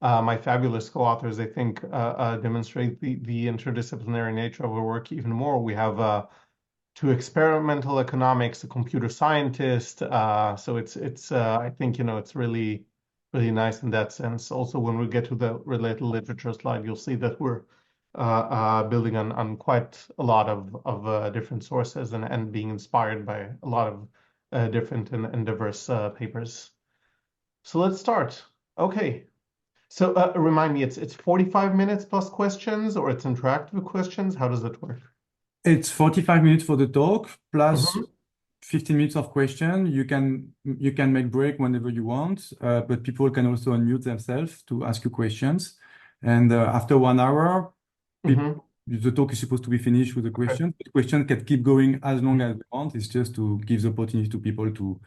My fabulous co-authors, I think, demonstrate the interdisciplinary nature of our work even more. We have two experimental economics, a computer scientist. So it's I think, it's really, really nice in that sense. Also, when we get to the related literature slide, you'll see that we're building on quite a lot of different sources and being inspired by a lot of different and diverse papers. So let's start. Okay. So remind me, it's 45 minutes plus questions, or it's interactive questions? How does that work? It's 45 minutes for the talk plus Mhm. 15 minutes of question. You can make break whenever you want, but people can also unmute themselves to ask you questions. And after 1 hour, Mhm. the talk is supposed to be finished with a Okay. question. The question can keep going as long as they want. It's just to give the opportunity to people to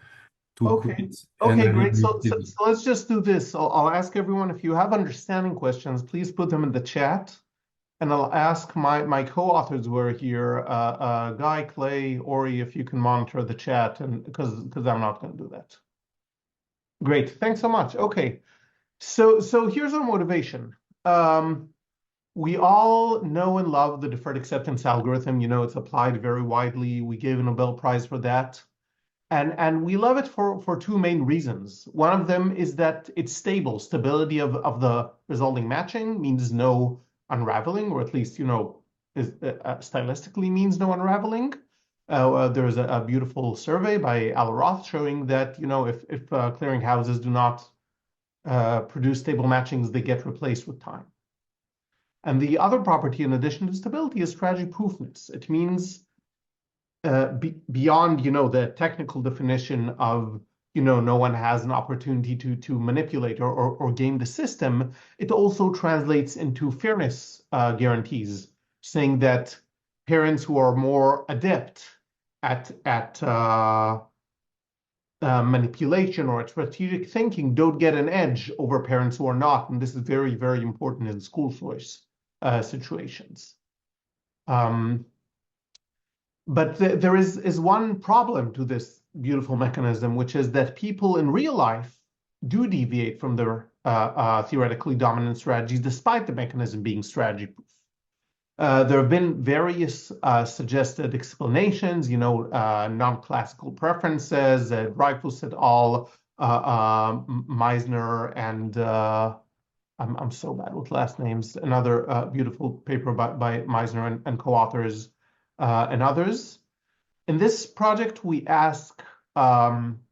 Okay. quit. And Okay, I will great. be So, so, busy. so let's just do this. I'll ask everyone if you have understanding questions, please put them in the chat. And I'll ask my co-authors who are here, Guy, Clay, Ori, if you can monitor the chat, and because I'm not going to do that. Great. Thanks so much. Okay. So here's our motivation. Um, we all know and love the deferred acceptance algorithm. It's applied very widely. We gave a Nobel Prize for that. And we love it for two main reasons. One of them is that it's stable. Stability of the resulting matching means no unraveling, or at least, stylistically means no unraveling. There's a beautiful survey by Al Roth showing that, if clearinghouses do not produce stable matchings, they get replaced with time. And the other property, in addition to stability, is strategy proofness. It means beyond, the technical definition of, no one has an opportunity to manipulate or game the system, it also translates into fairness guarantees, saying that parents who are more adept at manipulation or at strategic thinking don't get an edge over parents who are not. And this is very, very important in school choice situations. Um, but there is one problem to this beautiful mechanism, which is that people in real life do deviate from their theoretically dominant strategies, despite the mechanism being strategy proof. There have been various suggested explanations, non-classical preferences, Dreyfus et al., Meisner, and I'm so bad with last names. Another beautiful paper by Meisner and co-authors and others. In this project, we ask,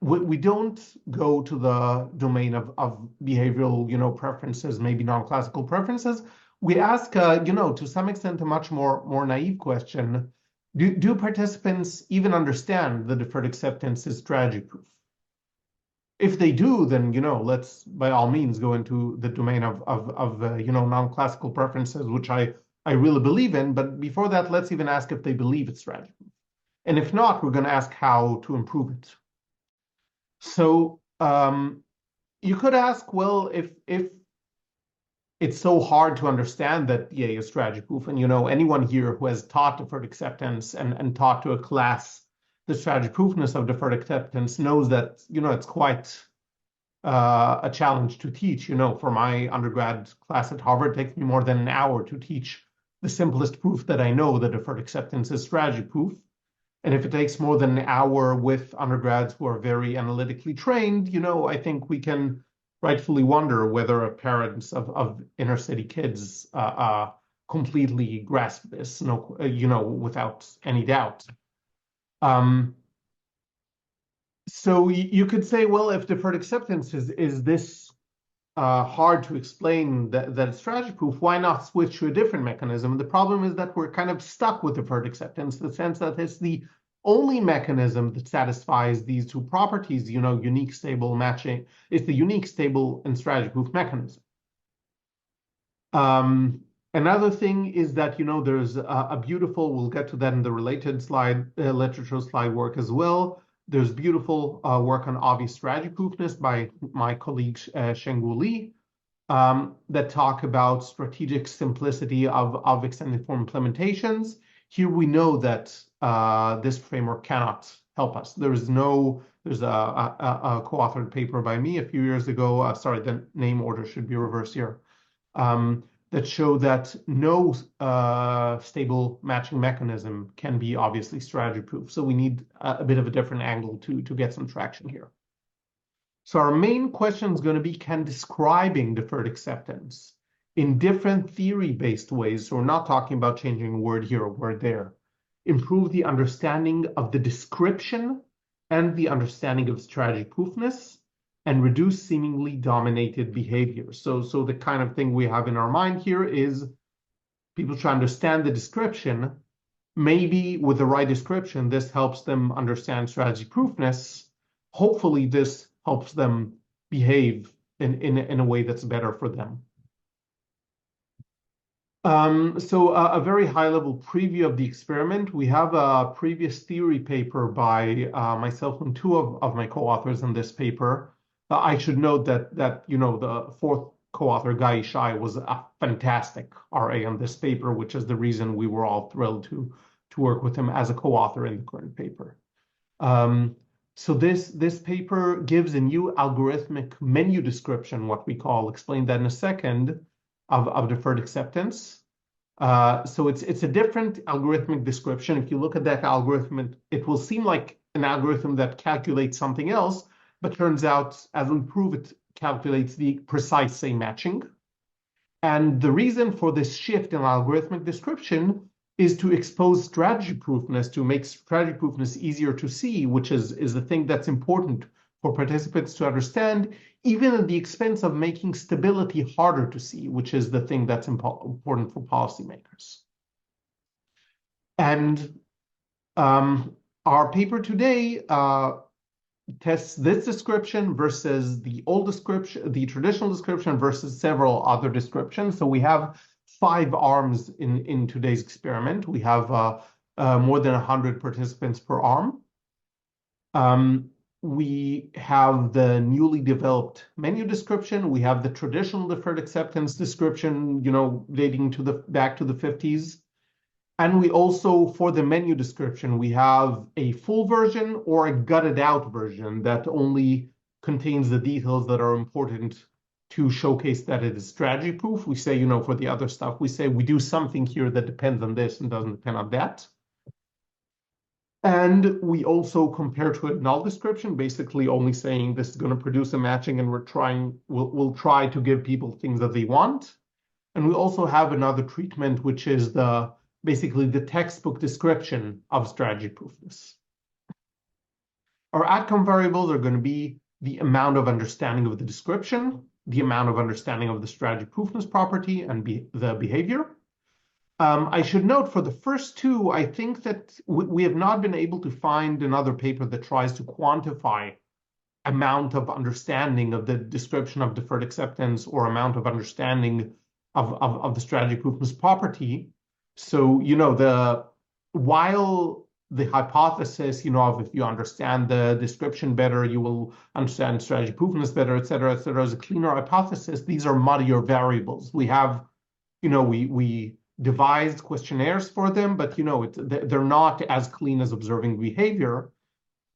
we don't go to the domain of behavioral, preferences, maybe non-classical preferences. We ask, to some extent, a much more naive question. Do participants even understand the deferred acceptance is strategy proof? If they do, then, let's by all means go into the domain of non-classical preferences, which I really believe in. But before that, let's even ask if they believe it's strategy proof. And if not, we're going to ask how to improve it. So you could ask, well, if it's so hard to understand that EA is strategy proof, and anyone here who has taught deferred acceptance and taught to a class the strategy proofness of deferred acceptance knows that it's quite a challenge to teach. For my undergrad class at Harvard, it takes me more than an hour to teach the simplest proof that I know, that deferred acceptance is strategy proof. And if it takes more than an hour with undergrads who are very analytically trained, I think we can rightfully wonder whether parents of inner city kids completely grasp this, without any doubt. So you could say, well, if deferred acceptance is this hard to explain that it's strategy proof, why not switch to a different mechanism? The problem is that we're kind of stuck with deferred acceptance, in the sense that it's the only mechanism that satisfies these two properties, unique, stable matching. It's the unique, stable, and strategy proof mechanism. Another thing is that, there's a beautiful, we'll get to that in the related slide, literature slide work as well. There's beautiful work on obvious strategy proofness by my colleague Shengwu Li that talk about strategic simplicity of extended form implementations. Here we know that this framework cannot help us. There's There's a co-authored paper by me a few years ago. Sorry, the name order should be reversed here. That show that no stable matching mechanism can be obviously strategy proof. So we need a bit of a different angle to get some traction here. So our main question is going to be, can describing deferred acceptance in different theory-based ways, so we're not talking about changing a word here or word there, improve the understanding of the description and the understanding of strategy proofness, and reduce seemingly dominated behavior. So the kind of thing we have in our mind here is people try to understand the description. Maybe with the right description, this helps them understand strategy proofness. Hopefully this helps them behave in a way that's better for them. So a very high-level preview of the experiment. We have a previous theory paper by myself and two of my co-authors in this paper. I should note that the fourth co-author, Guy Ishai, was a fantastic RA on this paper, which is the reason we were all thrilled to work with him as a co-author in the current paper. So this paper gives a new algorithmic menu description, what we call, explain that in a second, of deferred acceptance. So it's a different algorithmic description. If you look at that algorithm, it will seem like an algorithm that calculates something else, but turns out, as we prove, it calculates the precise same matching. And the reason for this shift in algorithmic description is to expose strategy proofness, to make strategy proofness easier to see, which is the thing that's important for participants to understand, even at the expense of making stability harder to see, which is the thing that's important for policymakers. And our paper today tests this description versus the old description, the traditional description versus several other descriptions. So we have 5 arms in today's experiment. We have more than 100 participants per arm. We have the newly developed menu description. We have the traditional deferred acceptance description, dating back to the 50s. And we also, for the menu description, we have a full version or a gutted out version that only contains the details that are important to showcase that it is strategy proof. We say, for the other stuff, we say we do something here that depends on this and doesn't depend on that. And we also compare to a null description, basically only saying this is going to produce a matching, and we'll try to give people things that they want. And we also have another treatment, which is basically the textbook description of strategy proofness. Our outcome variables are going to be the amount of understanding of the description, the amount of understanding of the strategy proofness property, and the behavior. I should note for the first two, I think that we have not been able to find another paper that tries to quantify amount of understanding of the description of deferred acceptance or amount of understanding of the strategy proofness property. So, while the hypothesis, of if you understand the description better, you will understand strategy proofness better, et cetera, is a cleaner hypothesis. These are muddier variables. We have, we devised questionnaires for them, but, they're not as clean as observing behavior.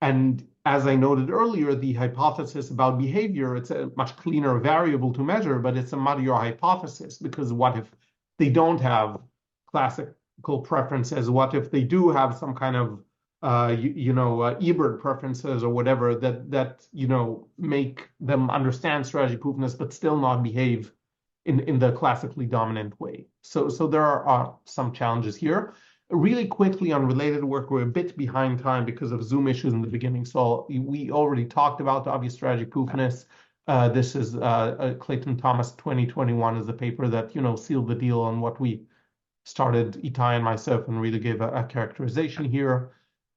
And as I noted earlier, the hypothesis about behavior, it's a much cleaner variable to measure, but it's a muddier hypothesis, because what if they don't have classical preferences? What if they do have some kind of, eBird preferences or whatever that make them understand strategy proofness, but still not behave in the classically dominant way? So there are some challenges here. Really quickly on related work, we're a bit behind time because of Zoom issues in the beginning. So we already talked about the obvious strategy proofness. This is Clayton Thomas 2021 is the paper that sealed the deal on what we started, Ishai and myself, and really gave a characterization here.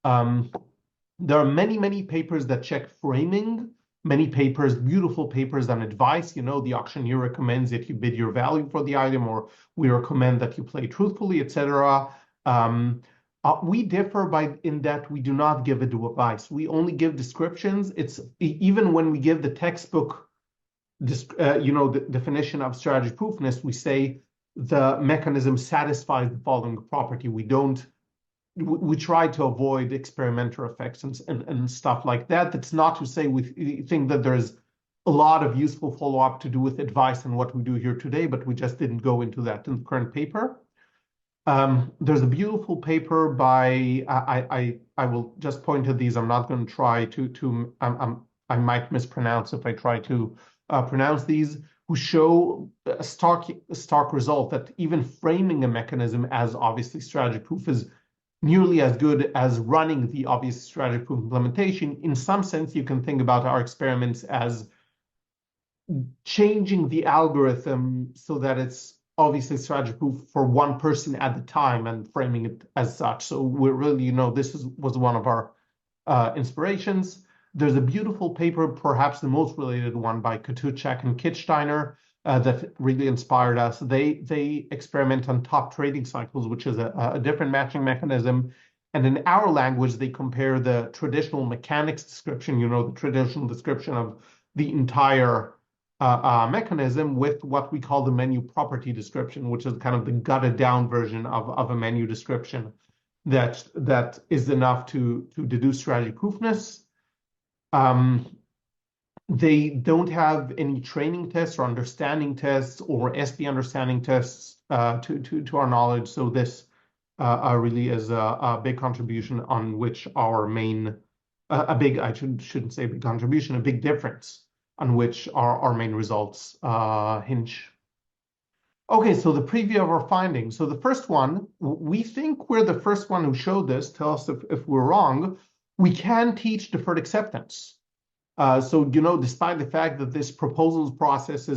There are many papers that check framing, many papers, beautiful papers on advice. The auctioneer recommends that you bid your value for the item, or we recommend that you play truthfully, etc. We differ in that we do not give advice. We only give descriptions. It's even when we give the textbook, the definition of strategy proofness, we say the mechanism satisfies the following property. We don't we try to avoid experimental effects and stuff like that. That's not to say we think that there's a lot of useful follow-up to do with advice and what we do here today, but we just didn't go into that in the current paper. There's a beautiful paper by, I will just point to these. I'm not going to try to I might mispronounce if I try to pronounce these, who show a stark result that even framing a mechanism as obviously strategy proof is nearly as good as running the obvious strategy proof implementation. In some sense, you can think about our experiments as changing the algorithm so that it's obviously strategy proof for one person at the time and framing it as such. So we're really, this was one of our inspirations. There's a beautiful paper, perhaps the most related one, by Katuchak and Kittsteiner that really inspired us. They experiment on top trading cycles, which is a different matching mechanism. And in our language, they compare the traditional mechanics description, the traditional description of the entire mechanism with what we call the menu property description, which is kind of the gutted down version of a menu description that is enough to deduce strategy proofness. They don't have any training tests or understanding tests or SP understanding tests to our knowledge. So this really is a big contribution on which our main, I shouldn't say big contribution, a big difference on which our main results hinge. Okay, so the preview of our findings. So the first one, we think we're the first one who showed this. Tell us if we're wrong. We can teach deferred acceptance. So, despite the fact that this proposals process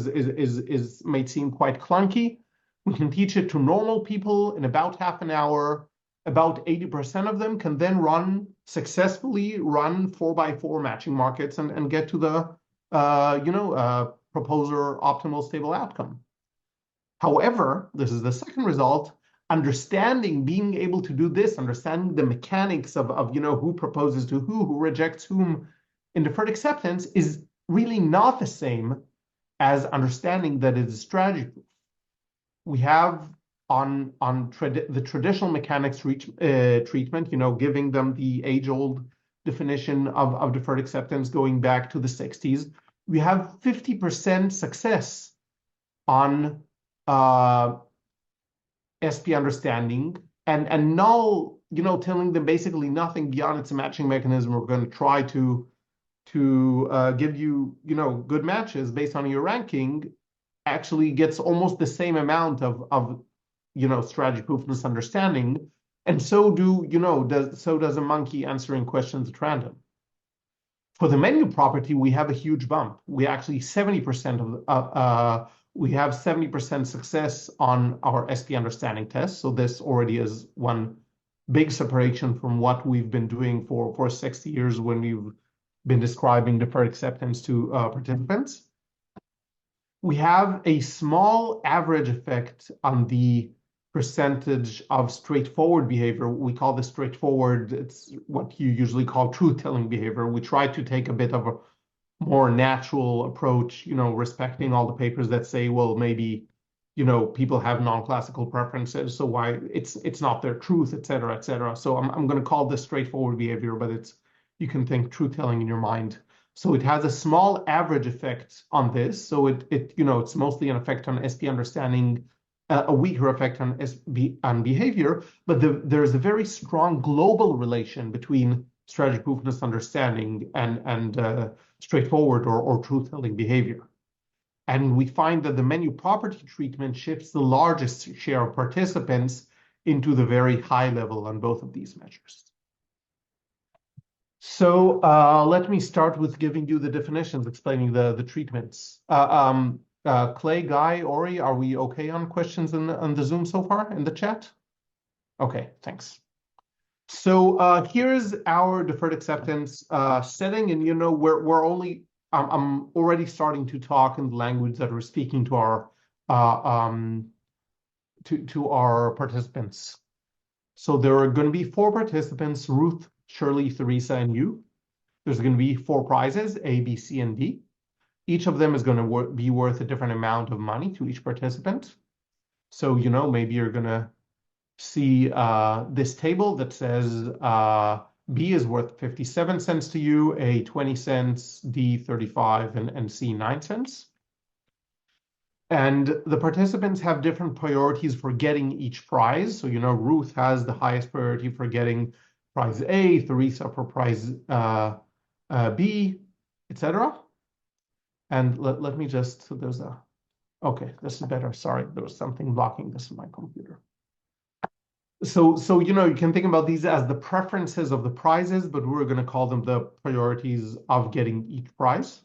may seem quite clunky, we can teach it to normal people in about half an hour. About 80% of them can then successfully run 4x4 matching markets and get to the proposer optimal stable outcome. However, this is the second result. Being able to do this, understanding the mechanics of who proposes to who rejects whom in deferred acceptance is really not the same as understanding that it is strategy proof. We have on the traditional mechanics treatment, giving them the age-old definition of deferred acceptance going back to the 60s. We have 50% success on SP understanding and null, telling them basically nothing beyond it's a matching mechanism. We're going to try to give you, good matches based on your ranking, actually gets almost the same amount of strategy proofness understanding. And so does a monkey answering questions at random. For the menu property, we have a huge bump. We actually 70% we have 70% success on our SP understanding test. So this already is one big separation from what we've been doing for 60 years when we've been describing deferred acceptance to participants. We have a small average effect on the percentage of straightforward behavior. We call this straightforward. It's what you usually call truth-telling behavior. We try to take a bit of a more natural approach, respecting all the papers that say, well, maybe, people have non-classical preferences, so why it's not their truth, et cetera, et cetera. So I'm going to call this straightforward behavior, but you can think truth-telling in your mind. So it has a small average effect on this. So it's mostly an effect on SP understanding, a weaker effect on behavior, but there's a very strong global relation between strategy proofness understanding and straightforward or truth-telling behavior. And we find that the menu property treatment shifts the largest share of participants into the very high level on both of these measures. So let me start with giving you the definitions, explaining the treatments. Clay, Guy, Ori, are we okay on questions on the Zoom so far in the chat? Okay, thanks. So here's our deferred acceptance setting, and I'm already starting to talk in the language that we're speaking to our to our participants. So there are going to be 4 participants: Ruth, Shirley, Theresa, and you. There's going to be 4 prizes: A, B, C, and D. Each of them is going to be worth a different amount of money to each participant. So maybe you're going to see this table that says B is worth 57 cents to you, A 20 cents, D 35, and C 9 cents. And the participants have different priorities for getting each prize. So, Ruth has the highest priority for getting prize A, Theresa for prize B, etc. And let me just, okay, this is better. Sorry, there was something blocking this in my computer. So you can think about these as the preferences of the prizes, but we're going to call them the priorities of getting each prize.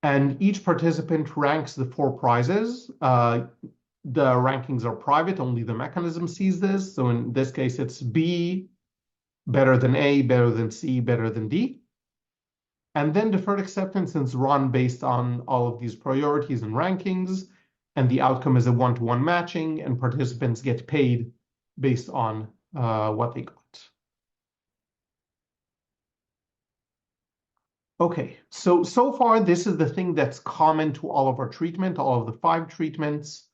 And each participant ranks the 4 prizes. The rankings are private, only the mechanism sees this. So in this case, it's B, better than A, better than C, better than D. And then deferred acceptance is run based on all of these priorities and rankings. And the outcome is a one-to-one matching, and participants get paid based on what they got. Okay, so far, this is the thing that's common to all of our treatment, all of the 5 treatments.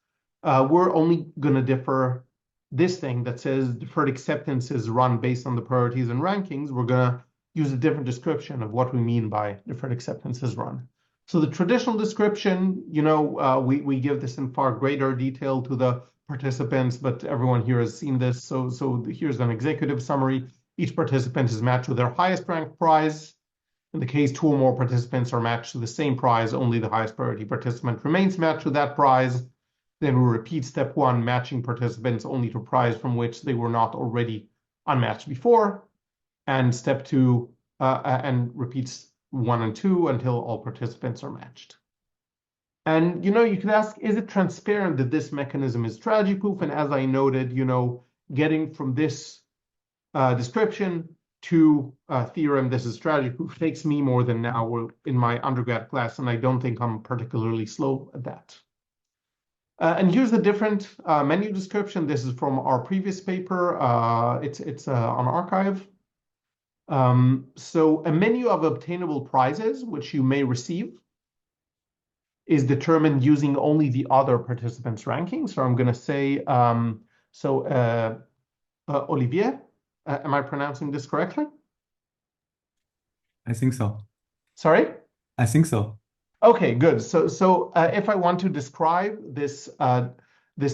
We're only going to differ this thing that says deferred acceptance is run based on the priorities and rankings. We're going to use a different description of what we mean by deferred acceptance is run. So the traditional description, we give this in far greater detail to the participants, but everyone here has seen this. So here's an executive summary. Each participant is matched with their highest ranked prize. In the case 2 or more participants are matched to the same prize, only the highest priority participant remains matched with that prize. Then we repeat step 1, matching participants only to a prize from which they were not already unmatched before. And step 2, and repeats 1 and 2 until all participants are matched. And, you could ask, is it transparent that this mechanism is strategy proof? And as I noted, getting from this description to theorem, this is strategy proof, takes me more than an hour in my undergrad class, and I don't think I'm particularly slow at that. And here's the different menu description. This is from our previous paper. It's on archive. So a menu of obtainable prizes, which you may receive, is determined using only the other participants' ranking. So I'm going to say, Olivier, am I pronouncing this correctly? I think so. Sorry? I think so. Okay, good. So if I want to describe this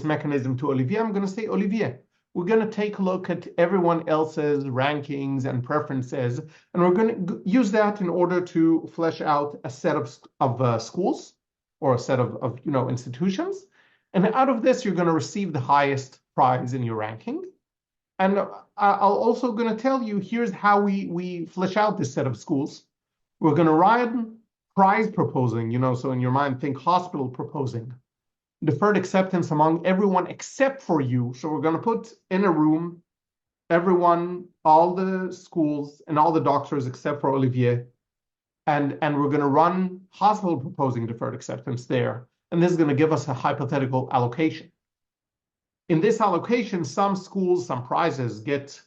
mechanism to Olivier, I'm going to say, Olivier, we're going to take a look at everyone else's rankings and preferences, and we're going to use that in order to flesh out a set of schools or a set of institutions. And out of this, you're going to receive the highest prize in your ranking. And I'll also going to tell you, here's how we flesh out this set of schools. We're going to run prize proposing, so in your mind, think hospital proposing. Deferred acceptance among everyone except for you. So we're going to put in a room everyone, all the schools and all the doctors except for Olivier. And we're going to run hospital proposing deferred acceptance there. And this is going to give us a hypothetical allocation. In this allocation, some schools, some prizes get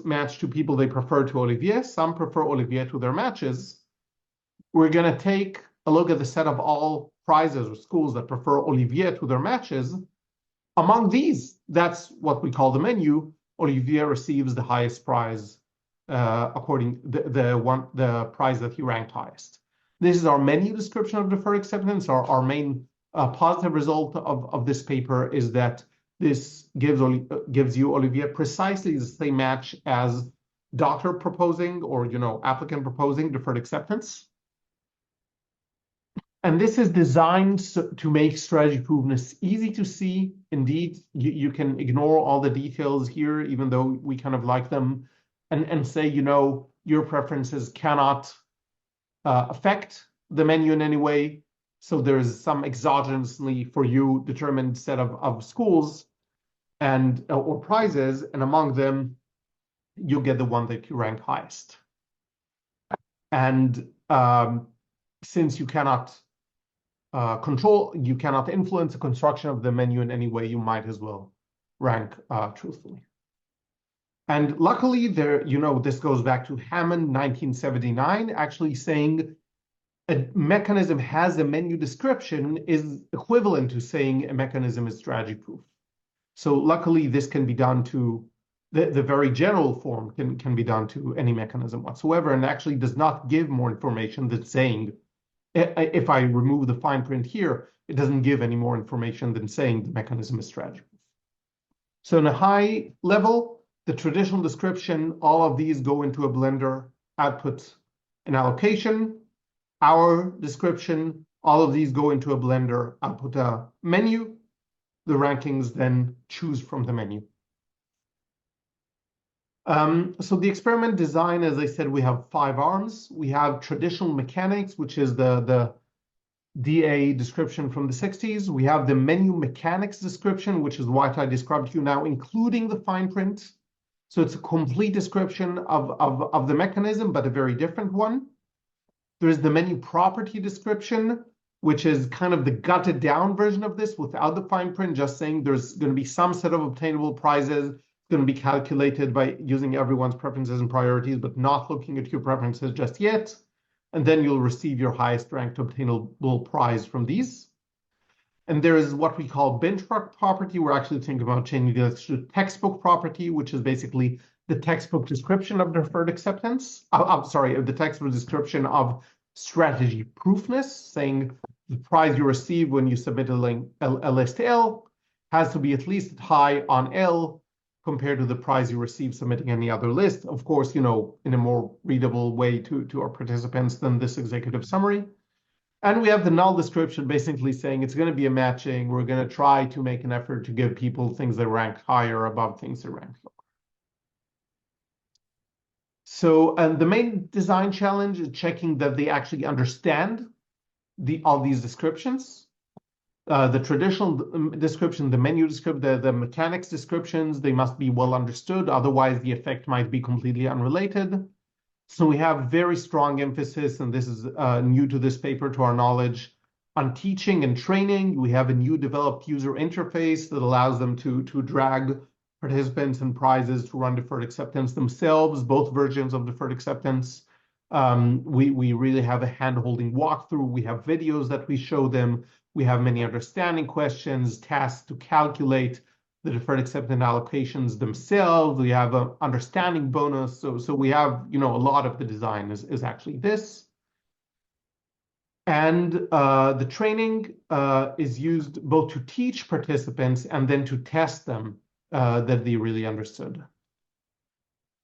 matched to people they prefer to Olivier. Some prefer Olivier to their matches. We're going to take a look at the set of all prizes or schools that prefer Olivier to their matches. Among these, that's what we call the menu. Olivier receives the highest prize according the prize that he ranked highest. This is our menu description of deferred acceptance. Our main positive result of this paper is that this gives you, Olivier, precisely the same match as doctor proposing or applicant proposing deferred acceptance. And this is designed to make strategy proofness easy to see. Indeed, you can ignore all the details here, even though we kind of like them, and say, your preferences cannot affect the menu in any way. So there's some exogenously for you determined set of schools and or prizes, and among them, you get the one that you rank highest. And since you cannot you cannot influence the construction of the menu in any way, you might as well rank truthfully. And luckily, this goes back to Hammond, 1979, actually saying a mechanism has a menu description is equivalent to saying a mechanism is strategy proof. So luckily, this can be done to the very general form can be done to any mechanism whatsoever, and actually does not give more information than saying, if I remove the fine print here, it doesn't give any more information than saying the mechanism is strategy proof. So in a high level, the traditional description, all of these go into a blender, output an allocation. Our description, all of these go into a blender, output a menu. The rankings then choose from the menu. So the experiment design, as I said, we have 5 arms. We have traditional mechanics, which is the DA description from the 60s. We have the menu mechanics description, which is what I described to you now, including the fine print. So it's a complete description of the mechanism, but a very different one. There's the menu property description, which is kind of the gutted down version of this without the fine print, just saying there's going to be some set of obtainable prizes going to be calculated by using everyone's preferences and priorities, but not looking at your preferences just yet. And then you'll receive your highest ranked obtainable prize from these. And there is what we call benchmark property. We're actually thinking about changing this to textbook property, which is basically the textbook description of deferred acceptance. I'm sorry, the textbook description of strategy proofness, saying the prize you receive when you submit a list L has to be at least high on L compared to the prize you receive submitting any other list. Of course, in a more readable way to our participants than this executive summary. And we have the null description basically saying it's going to be a matching. We're going to try to make an effort to give people things that rank higher above things that rank lower. So, and the main design challenge is checking that they actually understand all these descriptions. The traditional description, the menu description, the mechanics descriptions, they must be well understood. Otherwise, the effect might be completely unrelated. So we have very strong emphasis, and this is new to this paper, to our knowledge, on teaching and training. We have a new developed user interface that allows them to drag participants and prizes to run deferred acceptance themselves, both versions of deferred acceptance. We really have a hand-holding walkthrough. We have videos that we show them. We have many understanding questions, tasks to calculate the deferred acceptance allocations themselves. We have an understanding bonus. So we have, a lot of the design is actually this. And the training is used both to teach participants and then to test them that they really understood.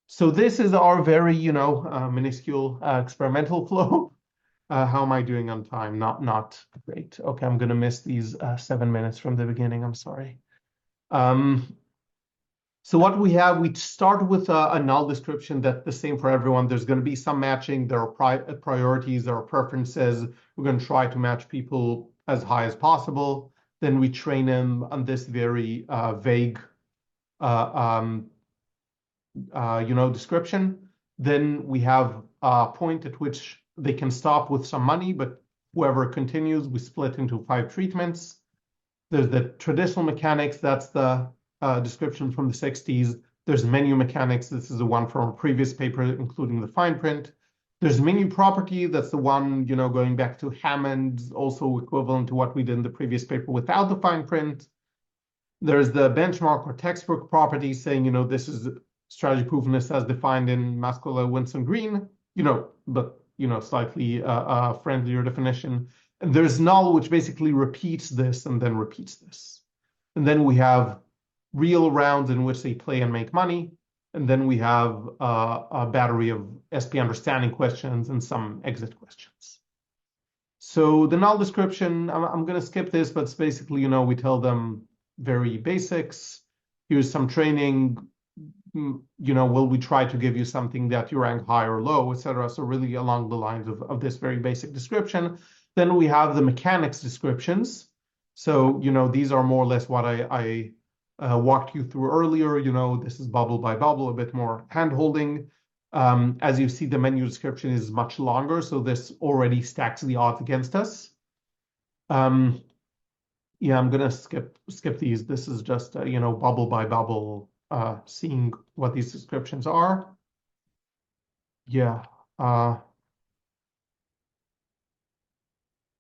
So this is our very, minuscule experimental flow. How am I doing on time? Not great. Okay, I'm going to miss these 7 minutes from the beginning. I'm sorry. So what we have, we start with a null description that's the same for everyone. There's going to be some matching. There are priorities, there are preferences. We're going to try to match people as high as possible. Then we train them on this very vague, description. Then we have a point at which they can stop with some money, but whoever continues, we split into 5 treatments. There's the traditional mechanics. That's the description from the 60s. There's menu mechanics. This is the one from a previous paper, including the fine print. There's menu property. That's the one, going back to Hammond, also equivalent to what we did in the previous paper without the fine print. There's the benchmark or textbook property saying, this is strategy proofness as defined in Mascola, Winston, Green, but, slightly friendlier definition. And there's null, which basically repeats this and then repeats this. And then we have real rounds in which they play and make money. And then we have a battery of SP understanding questions and some exit questions. So the null description, I'm going to skip this, but it's basically, we tell them very basics. Here's some training. Will we try to give you something that you rank high or low, etc. So really along the lines of this very basic description. Then we have the mechanics descriptions. So, these are more or less what I walked you through earlier. This is bubble by bubble, a bit more hand-holding. As you see, the menu description is much longer, so this already stacks the odds against us. Yeah, I'm gonna skip these. This is just bubble by bubble, seeing what these descriptions are. Yeah.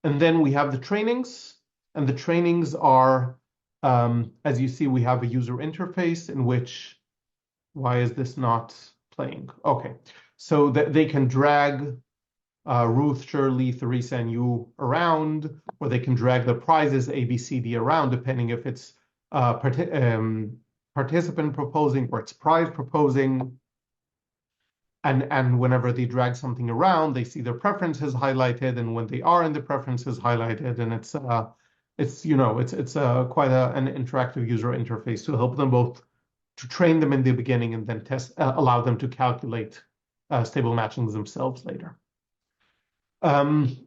And then we have the trainings, and the trainings are, as you see, we have a user interface in which, why is this not playing? Okay, so that they can drag Ruth, Shirley, Theresa, and you around, or they can drag the prizes A, B, C, D around, depending if it's participant proposing or it's prize proposing. And whenever they drag something around, they see their preferences highlighted, and when they are in the preferences highlighted, and it's quite an interactive user interface to help them both to train them in the beginning and then allow them to calculate stable matchings themselves later. And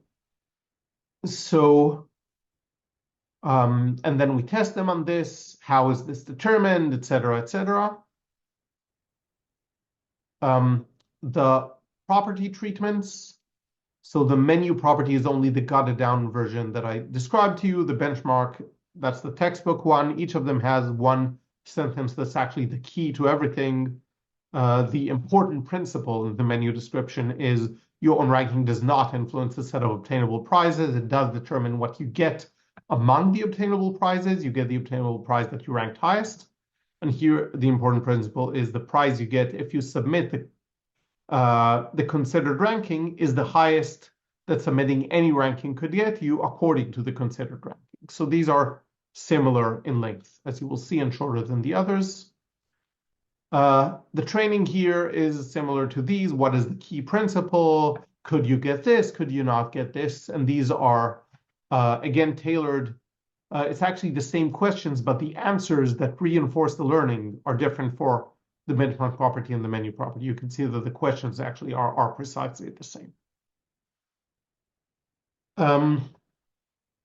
then we test them on this. How is this determined, et cetera, et cetera. The property treatments. So the menu property is only the gutted down version that I described to you. The benchmark, that's the textbook one. Each of them has one sentence that's actually the key to everything. The important principle in the menu description is your own ranking does not influence the set of obtainable prizes. It does determine what you get among the obtainable prizes. You get the obtainable prize that you ranked highest. And here, the important principle is the prize you get if you submit the considered ranking is the highest that submitting any ranking could get you according to the considered ranking. So these are similar in length, as you will see, and shorter than the others. The training here is similar to these. What is the key principle? Could you get this? Could you not get this? And these are, again, tailored. It's actually the same questions, but the answers that reinforce the learning are different for the benchmark property and the menu property. You can see that the questions actually are precisely the same. The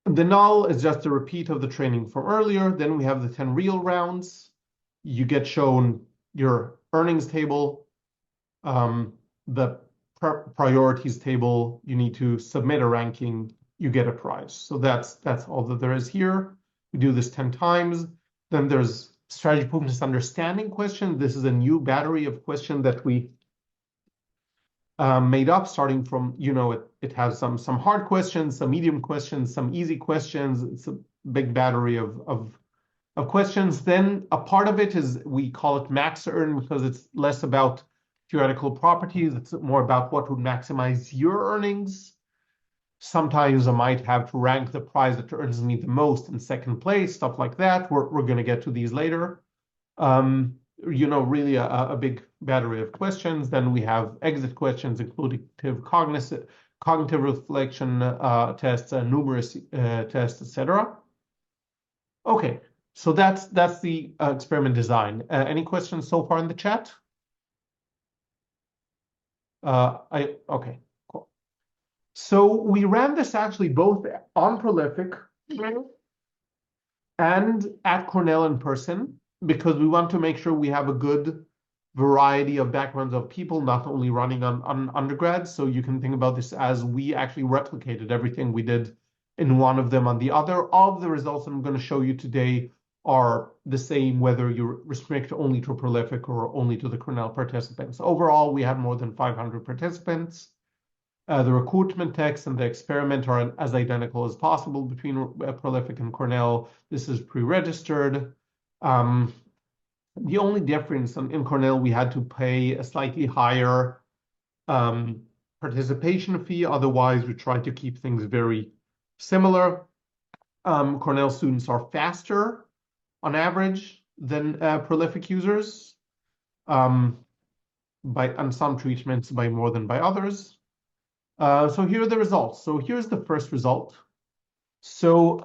null is just a repeat of the training from earlier. Then we have the 10 real rounds. You get shown your earnings table, the priorities table. You need to submit a ranking, you get a prize. So that's all that there is here. We do this 10 times. Then there's strategy proofness understanding question. This is a new battery of questions that we made up, starting from, it has some hard questions, some medium questions, some easy questions. It's a big battery of questions. Then a part of it is, we call it max earn, because it's less about theoretical properties. It's more about what would maximize your earnings. Sometimes I might have to rank the prize that earns me the most in second place, stuff like that. We're going to get to these later. Really a big battery of questions. Then we have exit questions, including cognitive reflection tests, numerous tests, etc. Okay, so that's the experiment design. Any questions so far in the chat? Okay. So we ran this actually both on Prolific and at Cornell in person, because we want to make sure we have a good variety of backgrounds of people, not only running on undergrads. So you can think about this as we actually replicated everything we did in one of them on the other. All of the results I'm going to show you today are the same, whether you restrict only to Prolific or only to the Cornell participants. Overall, we had more than 500 participants. The recruitment text and the experiment are as identical as possible between Prolific and Cornell. This is pre-registered. The only difference in Cornell, we had to pay a slightly higher participation fee. Otherwise, we tried to keep things very similar. Cornell students are faster on average than Prolific users, on some treatments by more than by others. So here are the results. So here's the first result. So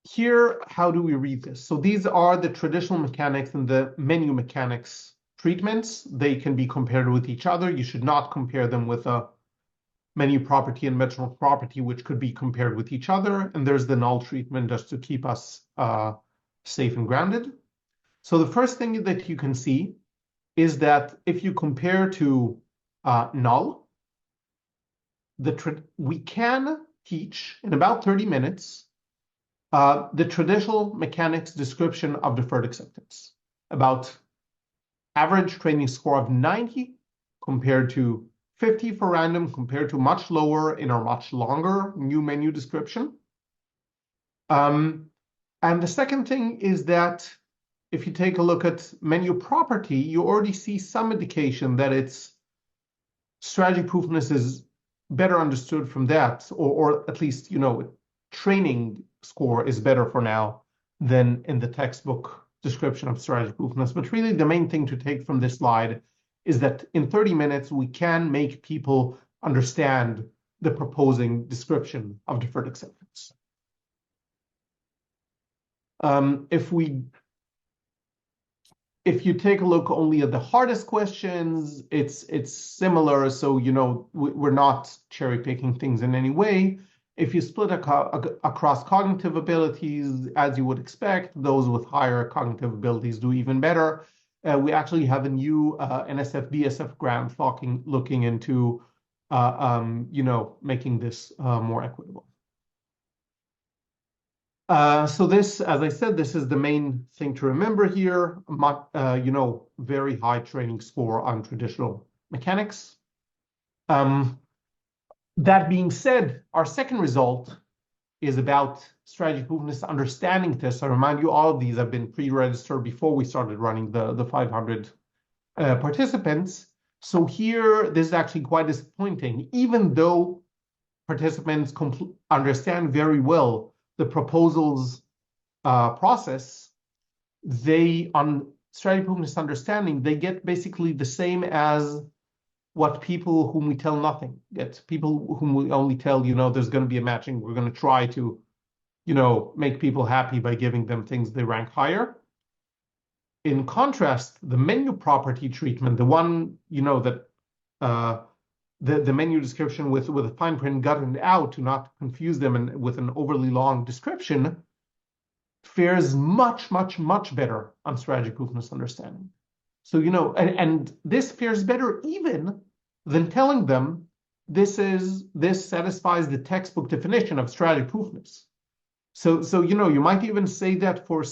here, how do we read this? So these are the traditional mechanics and the menu mechanics treatments. They can be compared with each other. You should not compare them with a menu property and benchmark property, which could be compared with each other. And there's the null treatment just to keep us safe and grounded. So the first thing that you can see is that if you compare to null, we can teach in about 30 minutes the traditional mechanics description of deferred acceptance, about average training score of 90 compared to 50 for random compared to much lower in our much longer new menu description. And the second thing is that if you take a look at menu property, you already see some indication that its strategy proofness is better understood from that, or at least, training score is better for now than in the textbook description of strategy proofness. But really the main thing to take from this slide is that in 30 minutes, we can make people understand the proposing description of deferred acceptance. If you take a look only at the hardest questions, it's similar. So, we're not cherry picking things in any way. If you split across cognitive abilities, as you would expect, those with higher cognitive abilities do even better. We actually have a new NSF-BSF grant looking into, making this more equitable. So this, as I said, this is the main thing to remember here. Very high training score on traditional mechanics. That being said, our second result is about strategy proofness understanding tests. I remind you, all of these have been pre-registered before we started running the 500 participants. So here, this is actually quite disappointing. Even though participants understand very well the proposals process, they, on strategy proofness understanding, they get basically the same as what people whom we tell nothing get. People whom we only tell, there's going to be a matching. We're going to try to, make people happy by giving them things they rank higher. In contrast, the menu property treatment, the one, that the menu description with a fine print gutted out to not confuse them with an overly long description, fares much, much, much better on strategy proofness understanding. So, and this fares better even than telling them this satisfies the textbook definition of strategy proofness. So you might even say that for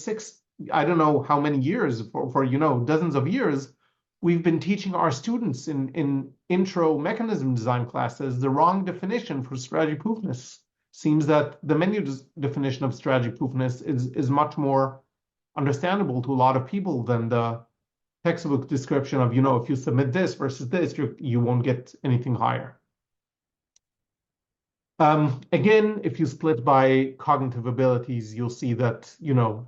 I don't know how many years, for dozens of years, we've been teaching our students in intro mechanism design classes the wrong definition for strategy proofness. Seems that the menu definition of strategy proofness is much more understandable to a lot of people than the textbook description of, if you submit this versus this, you won't get anything higher. Again, if you split by cognitive abilities, you'll see that,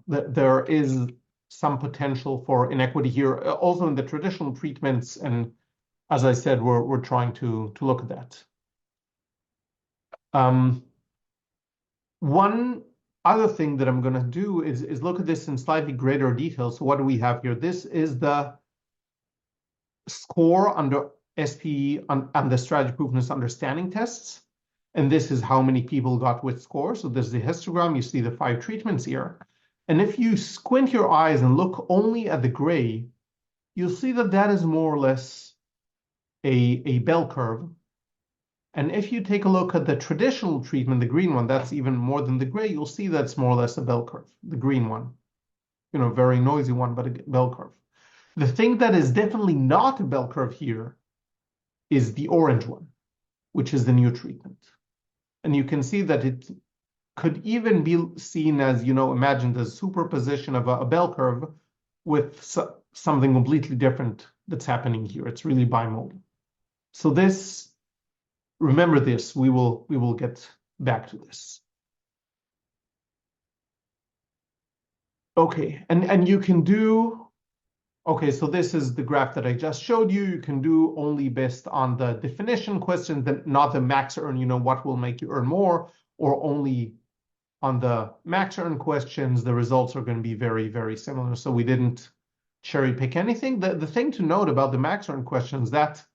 that there is some potential for inequity here, also in the traditional treatments. And as I said, we're trying to look at that. One other thing that I'm going to do is look at this in slightly greater detail. So what do we have here? This is the score under SPE on the strategy proofness understanding tests. And this is how many people got which score. So this is the histogram. You see the 5 treatments here. And if you squint your eyes and look only at the gray, you'll see that that is more or less a bell curve. And if you take a look at the traditional treatment, the green one, that's even more than the gray, you'll see that's more or less a bell curve, the green one. Very noisy one, but a bell curve. The thing that is definitely not a bell curve here is the orange one, which is the new treatment. And you can see that it could even be seen as, imagined as superposition of a bell curve with something completely different that's happening here. It's really bimodal. So this, remember this, we will get back to this. Okay, and you can do, okay, so this is the graph that I just showed you. You can do only based on the definition question, not the max earn, what will make you earn more, or only on the max earn questions, the results are going to be very, very similar. So we didn't cherry pick anything. The thing to note about the max earn questions, that's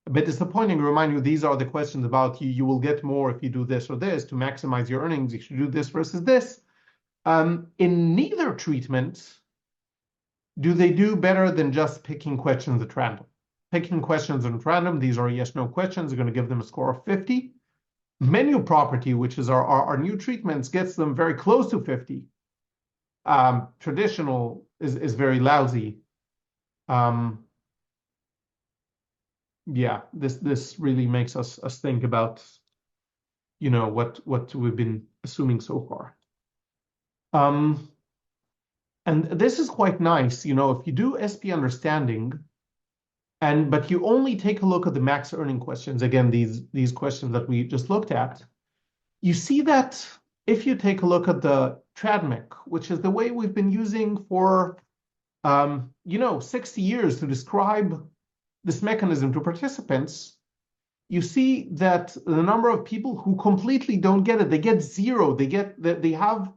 a bit disappointing. Remind you, these are the questions about you will get more if you do this or this. To maximize your earnings, you should do this versus this. In neither treatment, do they do better than just picking questions at random? Picking questions at random, these are yes/no questions, are going to give them a score of 50. Menu property, which is our new treatments, gets them very close to 50. Traditional is very lousy. yeah, this really makes us think about, you know, what we've been assuming so far. And this is quite nice, you know, if you do SP understanding, but you only take a look at the max earning questions, again, these questions that we just looked at, you see that if you take a look at the TradMech, which is the way we've been using for, you know, 60 years to describe this mechanism to participants, you see that the number of people who completely don't get it, they get zero, they have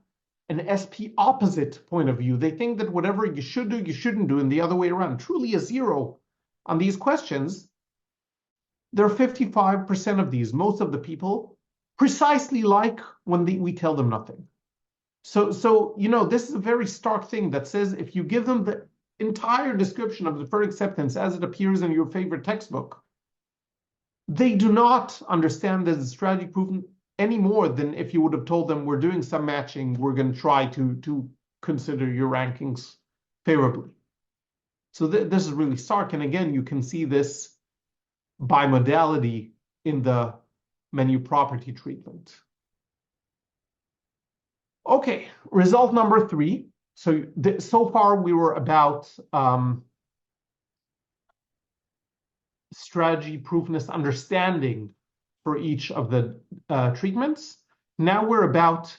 an SP opposite point of view. They think that whatever you should do, you shouldn't do, and the other way around, truly a zero on these questions. There are 55% of these, most of the people, precisely like when we tell them nothing. So you know, this is a very stark thing that says if you give them the entire description of deferred acceptance as it appears in your favorite textbook, they do not understand the strategy proof any more than if you would have told them we're doing some matching, we're going to try to consider your rankings favorably. So this is really stark. And again, you can see this bimodality in the menu property treatment. Okay, result number 3. So far we were about strategy proofness understanding for each of the treatments. Now we're about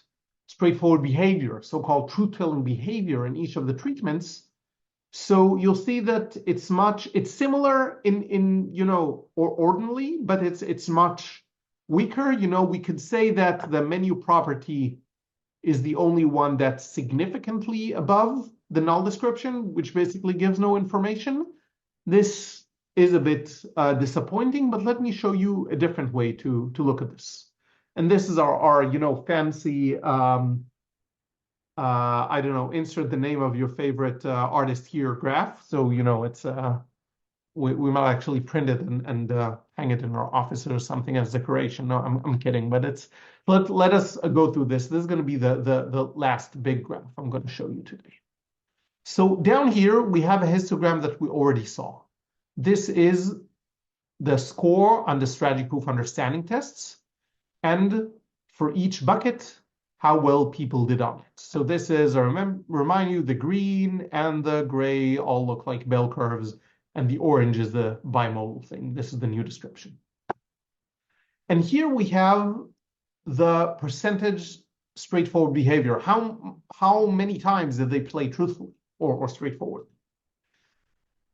straightforward behavior, so-called truth-telling behavior in each of the treatments. So you'll see that it's similar in you know, or ordinally, but it's much weaker. You know, we could say that the menu property is the only one that's significantly above the null description, which basically gives no information. This is a bit disappointing, but let me show you a different way to look at this. And this is our you know, fancy, I don't know, insert the name of your favorite artist here graph. So, you know, it's we might actually print it and hang it in our office or something as decoration. No, I'm kidding, but let us go through this. This is going to be the last big graph I'm going to show you today. So down here we have a histogram that we already saw. This is the score on the strategy proof understanding tests, and for each bucket, how well people did on it. So this is, I remind you, the green and the gray all look like bell curves, and the orange is the bimodal thing. This is the new description. And here we have the percentage straightforward behavior. How many times did they play truthfully or straightforward?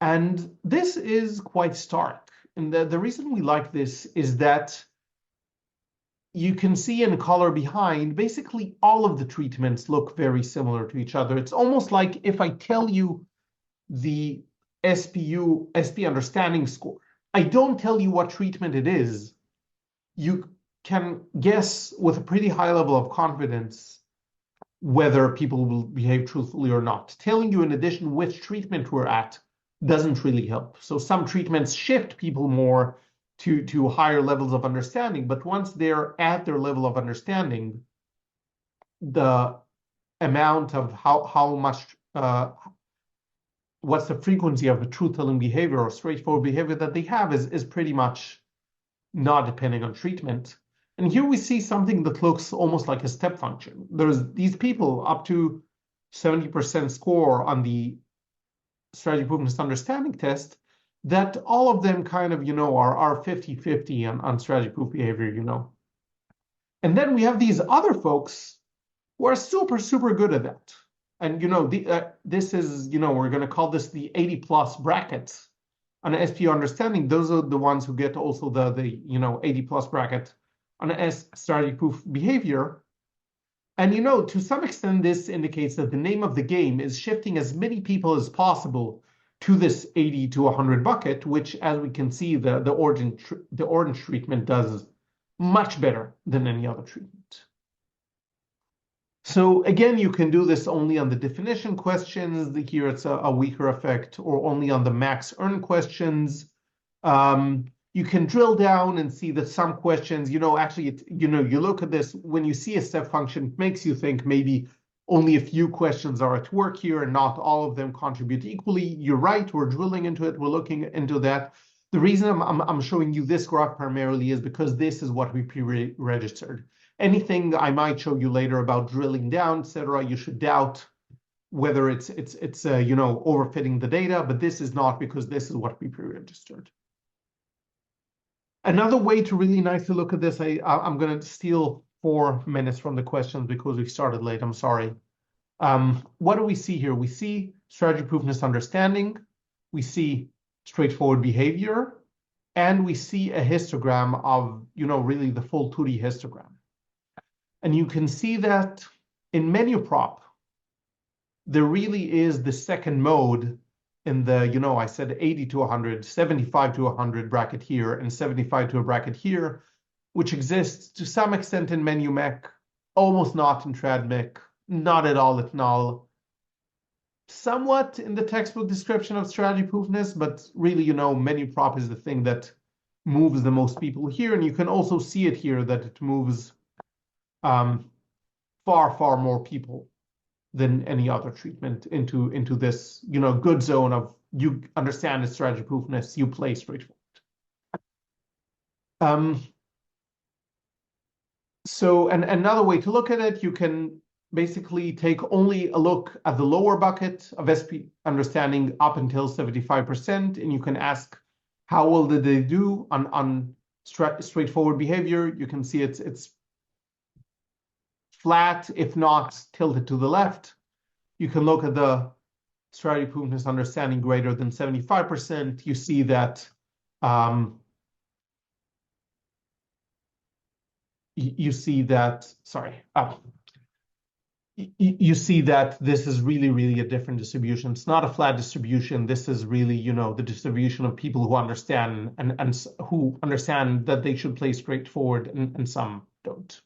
And this is quite stark. And the reason we like this is that you can see in color behind, basically all of the treatments look very similar to each other. It's almost like if I tell you the SP understanding score, I don't tell you what treatment it is, you can guess with a pretty high level of confidence whether people will behave truthfully or not. Telling you in addition which treatment we're at doesn't really help. So some treatments shift people more to higher levels of understanding, but once they're at their level of understanding, the amount of how much what's the frequency of the truth-telling behavior or straightforward behavior that they have is pretty much not depending on treatment. And here we see something that looks almost like a step function. There's these people up to 70% score on the strategy proofness understanding test, that all of them kind of, you know, are 50-50 on strategy proof behavior, you know. And then we have these other folks who are super, super good at that. And, you know, this is, you know, we're going to call this the 80+ bracket on an SPO understanding. Those are the ones who get also the you know, 80+ bracket on an strategy proof behavior. And, you know, to some extent, this indicates that the name of the game is shifting as many people as possible to this 80 to 100 bucket, which, as we can see, the orange treatment does much better than any other treatment. So again, you can do this only on the definition questions. Here it's a weaker effect, or only on the max earn questions. You can drill down and see that some questions, you know, actually, you know, you look at this, when you see a step function, it makes you think maybe only a few questions are at work here and not all of them contribute equally. You're right, we're drilling into it, we're looking into that. The reason I'm showing you this graph primarily is because this is what we pre-registered. Anything I might show you later about drilling down, etc., you should doubt whether it's overfitting the data, but this is not, because this is what we pre-registered. Another way to really nicely look at this, I'm going to steal 4 minutes from the questions because we started late. I'm sorry. What do we see here? We see strategy proofness understanding. We see straightforward behavior, and we see a histogram of, really the full 2D histogram. And you can see that in menu prop, there really is the second mode in the, I said 80 to 100, 75 to 100 bracket here, and 75 to a bracket here, which exists to some extent in menu mech, almost not in trad mech, not at all at null, somewhat in the textbook description of strategy proofness, but really, menu prop is the thing that moves the most people here. And you can also see it here that it moves far, far more people than any other treatment into this, good zone of you understand the strategy proofness, you play straightforward. So, and another way to look at it, you can basically take only a look at the lower bucket of SP understanding up until 75%, and you can ask how well did they do on straightforward behavior. You can see it's flat, if not tilted to the left. You can look at the strategy proofness understanding greater than 75%. You see that you see that this is really, really a different distribution. It's not a flat distribution. This is really, the distribution of people who understand and who understand that they should play straightforward, and some don't.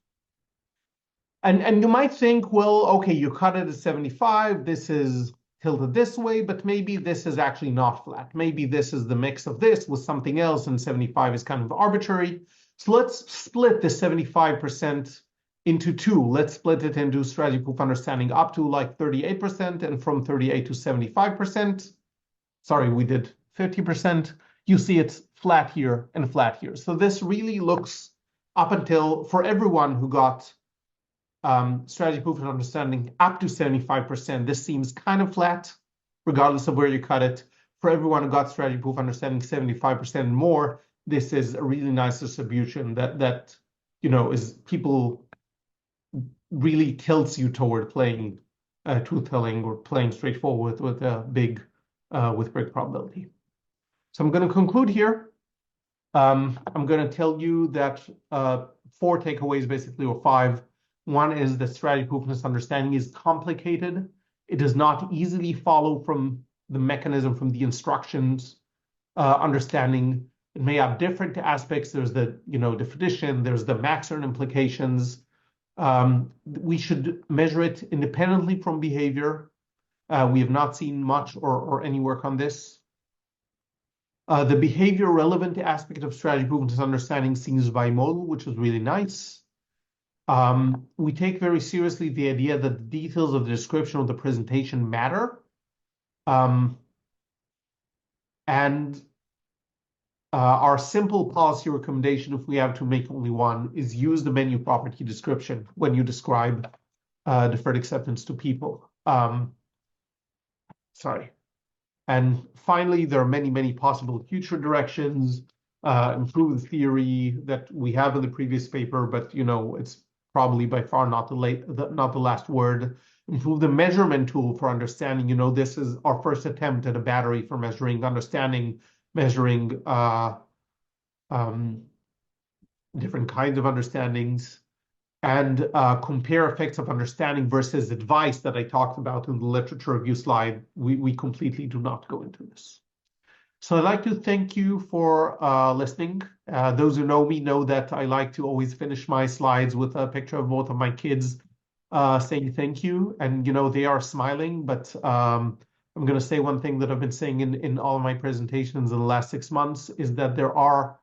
And you might think, well, okay, you cut it at 75. This is tilted this way, but maybe this is actually not flat. Maybe this is the mix of this with something else, and 75 is kind of arbitrary. So let's split the 75% into 2. Let's split it into strategy proof understanding up to like 38%, and from 38 to 75%. Sorry, we did 50%. You see it's flat here and flat here. So this really looks up until, for everyone who got strategy proof and understanding up to 75%, this seems kind of flat, regardless of where you cut it. For everyone who got strategy proof understanding 75% and more, this is a really nice distribution that is people really tilts you toward playing truth-telling or playing straightforward with a big probability. So I'm going to conclude here. I'm going to tell you that 4 takeaways, basically, or 5. One is that strategy proofness understanding is complicated. It does not easily follow from the mechanism, from the instructions understanding. It may have different aspects. There's the definition, there's the Maxern implications. We should measure it independently from behavior. We have not seen much or any work on this. The behavior relevant aspect of strategy proofness understanding seems bimodal, which is really nice. We take very seriously the idea that the details of the description of the presentation matter. And our simple policy recommendation, if we have to make only one, is use the menu property description when you describe deferred acceptance to people. Sorry. And finally, there are many, many possible future directions. Improve the theory that we have in the previous paper, but it's probably by far not the last word. Improve the measurement tool for understanding. This is our first attempt at a battery for measuring understanding, measuring different kinds of understandings, and compare effects of understanding versus advice that I talked about in the literature review slide. We completely do not go into this. So I'd like to thank you for listening. Those who know me know that I like to always finish my slides with a picture of both of my kids saying thank you. And, they are smiling, but I'm going to say one thing that I've been saying in all of my presentations in the last 6 months is that there are,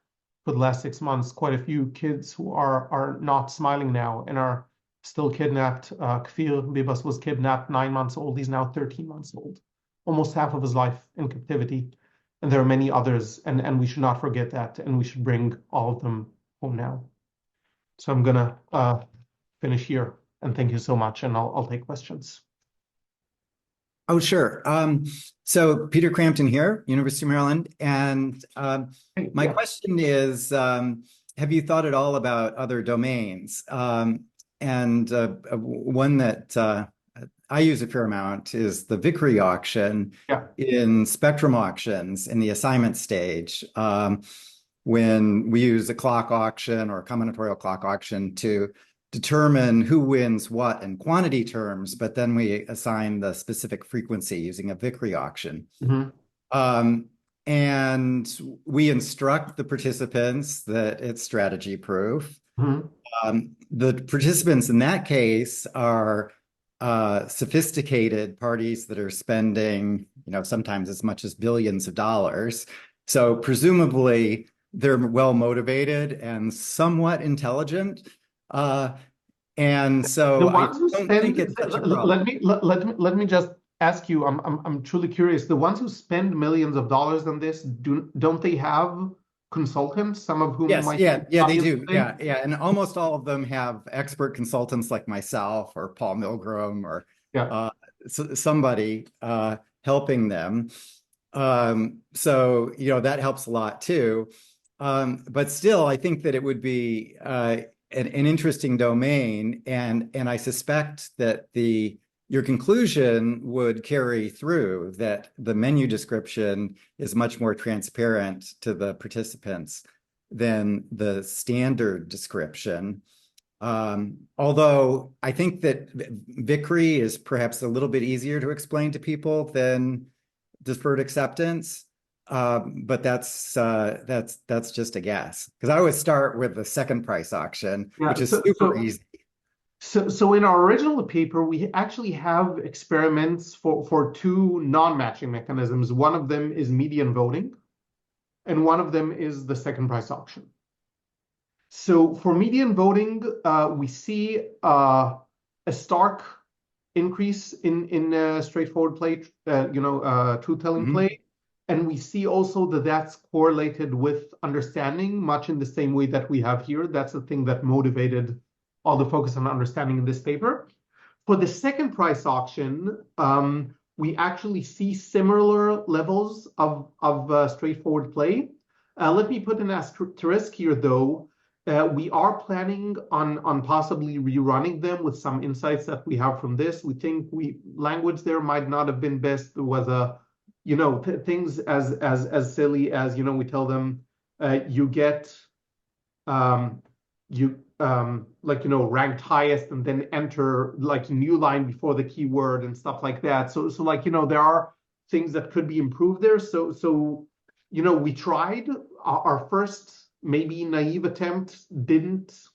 for the last 6 months, quite a few kids who are not smiling now and are still kidnapped. Kfir Bibas was kidnapped 9 months old. He's now 13 months old, almost half of his life in captivity. And there are many others, and we should not forget that, and we should bring all of them home now. So I'm gonna finish here, and thank you so much, and I'll take questions. Oh, sure. So Peter Crampton here, University of Maryland, and my question is, have you thought at all about other domains? And one that I use a fair amount is the Vickrey auction in spectrum auctions in the assignment stage. When we use a clock auction or a combinatorial clock auction to determine who wins what in quantity terms, but then we assign the specific frequency using a Vickrey auction. And we instruct the participants that it's strategy proof. The participants in that case are sophisticated parties that are spending, sometimes as much as billions of dollars. So presumably they're well motivated and somewhat intelligent. And so I don't think it's such a problem. Let me just ask you. I'm truly curious. The ones who spend millions of dollars on this, don't they have consultants? Some of whom might they do. Yeah, and almost all of them have expert consultants like myself or Paul Milgram or somebody helping them. So that helps a lot too. But still, I think that it would be an interesting domain, and I suspect that your conclusion would carry through, that the menu description is much more transparent to the participants than the standard description. Although I think that Vickrey is perhaps a little bit easier to explain to people than deferred acceptance. But that's just a guess, because I always start with the second price auction, which is super easy. So in our original paper, we actually have experiments for two non-matching mechanisms. One of them is median voting, and one of them is the second price auction. So for median voting, we see a stark increase in straightforward play, truth-telling play. And we see also that that's correlated with understanding, much in the same way that we have here. That's the thing that motivated all the focus on understanding in this paper. For the second price auction, we actually see similar levels of straightforward play. Let me put an asterisk here, though. We are planning on possibly rerunning them with some insights that we have from this. We think language there might not have been best. There was things as silly as, we tell them you get ranked highest and then enter like a new line before the keyword and stuff like that. So there are things that could be improved there. So we tried our first maybe naive attempt didn't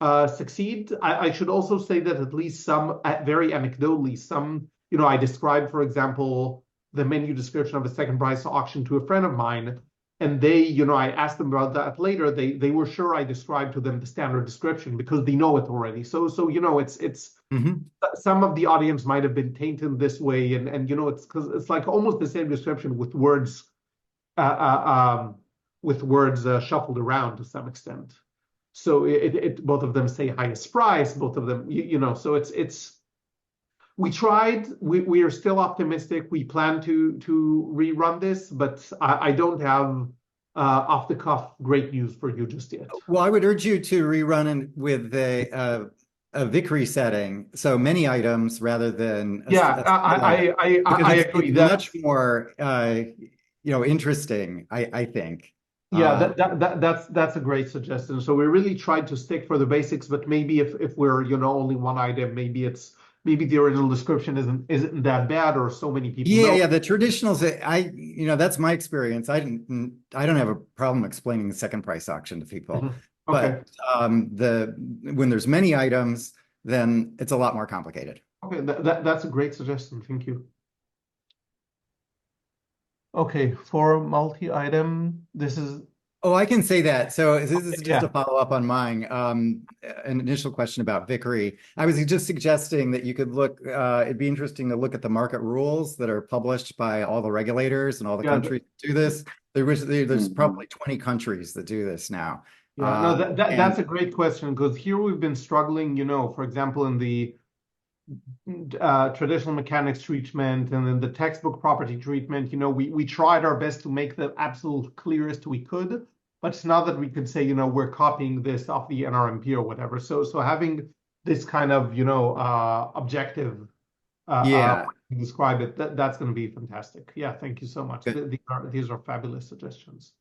succeed. I should also say that at least some, very anecdotally, I described, for example, the menu description of a second price auction to a friend of mine, and they, I asked them about that later. They were sure I described to them the standard description because they know it already. So it's some of the audience might have been tainted this way, and it's because it's like almost the same description with words shuffled around to some extent. So it both of them say highest price, both of them, so it's. We tried. We are still optimistic. We plan to rerun this, but I don't have off the cuff great news for you just yet. Well, I would urge you to rerun it with a Vickrey setting, so many items rather than I agree. That's much more interesting, I think. Yeah, that's a great suggestion. So we really tried to stick for the basics, but maybe if we're only one item, maybe the original description isn't that bad, or so many people know. Yeah, the traditionals, that's my experience. I don't have a problem explaining the second price auction to people. Okay. But when there's many items, then it's a lot more complicated. Okay, that's a great suggestion. Thank you. Okay, for multi-item, this is Oh, I can say that. So this is just Yeah. a follow-up on mine. An initial question about Vickery. I was just suggesting that you could look, it'd be interesting to look at the market rules that are published by all the regulators and all the Yeah. countries that do this. There's probably 20 countries that do this now. Yeah, no, And that's a great question because here we've been struggling, for example, in the traditional mechanics treatment and then the textbook property treatment, we tried our best to make the absolute clearest we could, but it's not that we could say, we're copying this off the NRMP or whatever. So having this kind of, objective yeah, describe it, that's going to be fantastic. Yeah, thank you so much. good. These are fabulous suggestions.